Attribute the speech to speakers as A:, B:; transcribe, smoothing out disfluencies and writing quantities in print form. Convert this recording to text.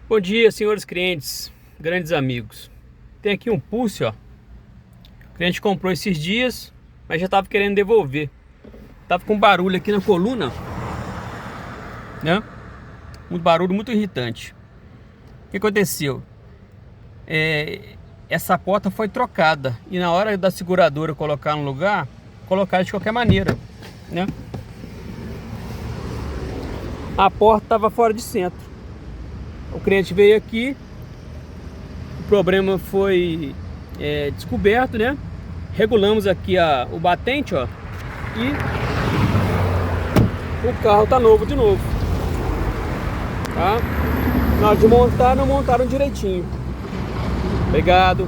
A: Bom dia, senhores clientes, grandes amigos. Tem aqui um Pulse, ó. O cliente comprou esses dias, mas já estava querendo devolver. Tava com barulho aqui na coluna, né? Um barulho muito irritante. O que aconteceu? Essa porta foi trocada e na hora da seguradora colocar no lugar, colocar de qualquer maneira, né? A porta estava fora de centro. O cliente veio aqui, o problema foi descoberto, né? Regulamos aqui o batente, ó, e o carro tá novo de novo, tá? Na hora de montar, não montaram direitinho. Obrigado.